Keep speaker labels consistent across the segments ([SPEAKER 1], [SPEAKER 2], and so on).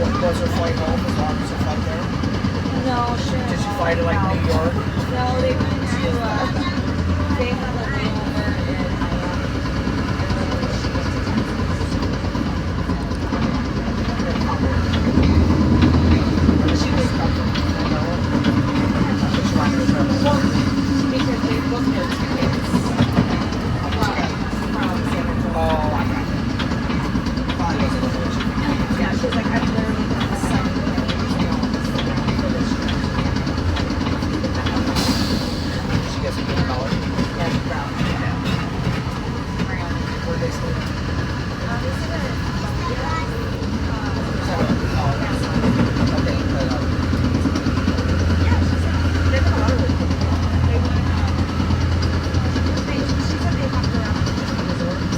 [SPEAKER 1] Was her flight home? Was August a flight there?
[SPEAKER 2] No, sure.
[SPEAKER 1] Did she fly to like New York?
[SPEAKER 2] No, they went to, they have a layover in Miami. She was because they booked her tickets from San Antonio. Yeah, she was like, I've literally done 7 for this trip.
[SPEAKER 1] She gets a good color.
[SPEAKER 2] Yeah, she's brown.
[SPEAKER 1] Where they stay?
[SPEAKER 2] They said that
[SPEAKER 1] Okay,
[SPEAKER 2] they've been a lot of really cool people. They went, she said they hopped around the resorts.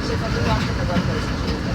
[SPEAKER 2] She said we walked in the red place and she was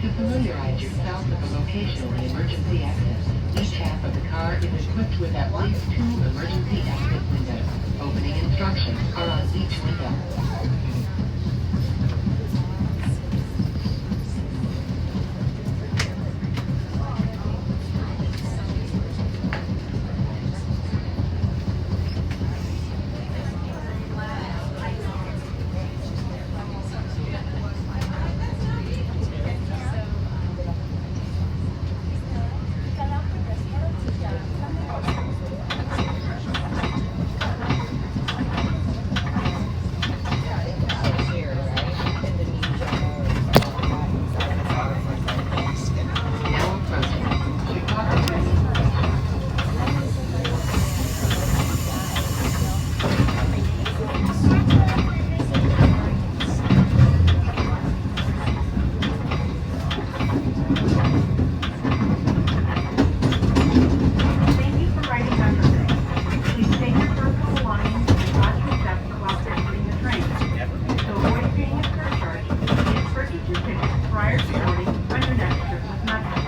[SPEAKER 3] To familiarize yourself with the location of the emergency exit, each half of the car is equipped with at least 2 emergency exit windows. Opening instructions are on each window. Now approaching Chicago.
[SPEAKER 4] Thank you for riding Metro Day. Please take your personal belongings and watch your steps while exiting the train. To avoid paying a surcharge, please purchase your ticket prior to boarding on your next trip with Metro.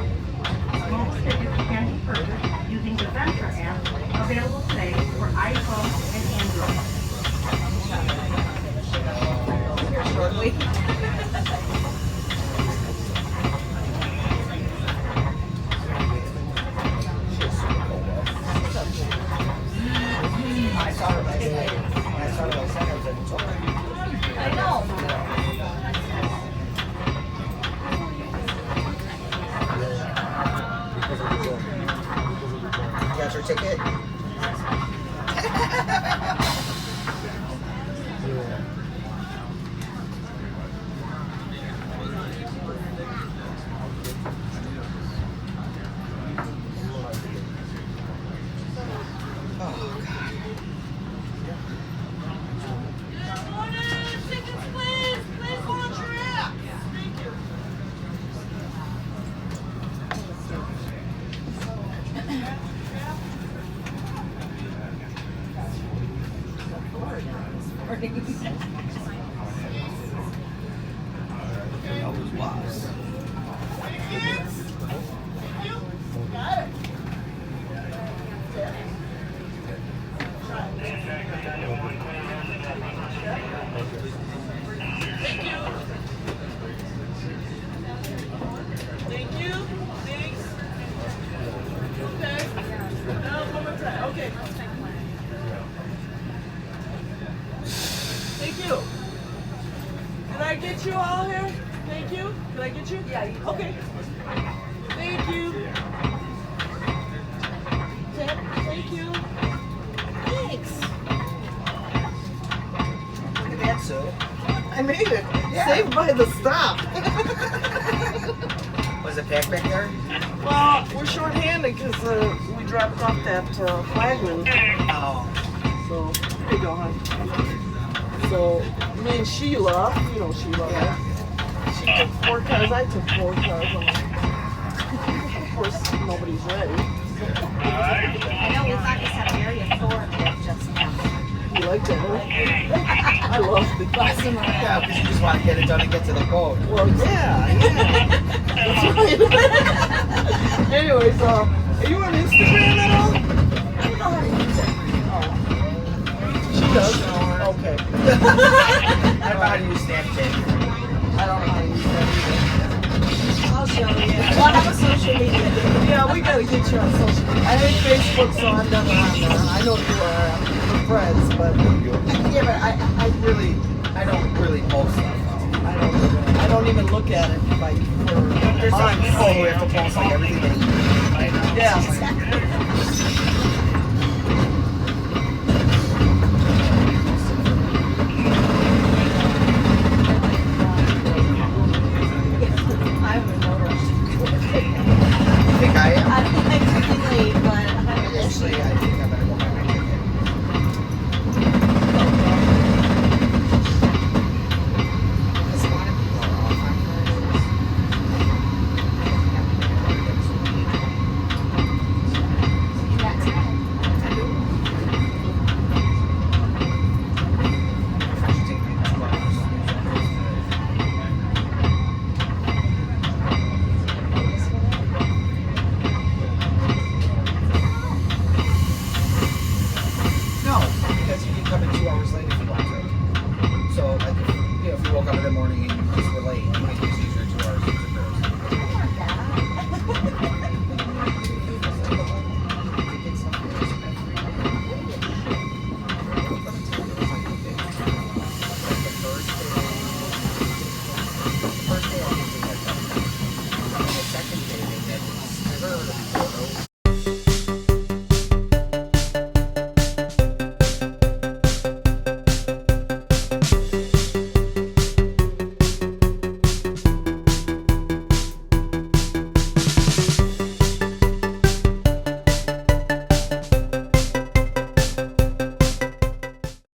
[SPEAKER 4] Most tickets can be purchased using the Ventra app available today for iPhone and Android.
[SPEAKER 2] Here shortly.
[SPEAKER 1] I saw her last night. When I saw her last night, I was like, it's okay.
[SPEAKER 2] I know.
[SPEAKER 1] You got your ticket? Oh, God.
[SPEAKER 5] Thank you. Thanks. Okay. Now one more time. Okay. Thank you. Did I get you all here? Thank you. Did I get you? Yeah, you did. Okay. Thank you. Tip. Thank you.
[SPEAKER 2] Thanks.
[SPEAKER 1] Look at that, Sue.
[SPEAKER 5] I made it.
[SPEAKER 1] Yeah.
[SPEAKER 5] Saved by the stop.
[SPEAKER 1] Was it packed back there?
[SPEAKER 5] Well, we're short-handed because we dropped off that flagman.
[SPEAKER 1] Oh.
[SPEAKER 5] So, here you go, hon. So, me and Sheila, you know Sheila,
[SPEAKER 1] Yeah.
[SPEAKER 5] right? She took 4 cars, I took 4 cars. Of course, nobody's ready.
[SPEAKER 2] I know we thought this had a very authoritative just now.
[SPEAKER 5] You like that, huh? I love the bus.
[SPEAKER 1] Yeah, because you just want to get it done and get to the boat.
[SPEAKER 5] Well, yeah. That's right. Anyways, are you on Instagram at all?
[SPEAKER 2] I don't know how to use it.
[SPEAKER 5] She does. Okay.
[SPEAKER 1] I don't know how to use Snapchat.
[SPEAKER 5] I don't know how to use that
[SPEAKER 2] I'll show you. Well, I have a social media day.
[SPEAKER 5] either. Yeah, we gotta get you on social media. I hate Facebook, so I'm never on there. I know you are. We're friends, but
[SPEAKER 1] Yeah, but I don't really post stuff.
[SPEAKER 5] I don't even look at it like for
[SPEAKER 1] There's some
[SPEAKER 5] months.
[SPEAKER 1] people who have to post like everything they eat.
[SPEAKER 5] Yeah.
[SPEAKER 2] I haven't noticed.
[SPEAKER 1] I think I am.
[SPEAKER 2] I'm really late, but I'm
[SPEAKER 1] Actually, I think I better go buy my ticket. Because a lot of people are off on Fridays.
[SPEAKER 2] You got time.
[SPEAKER 4] Park.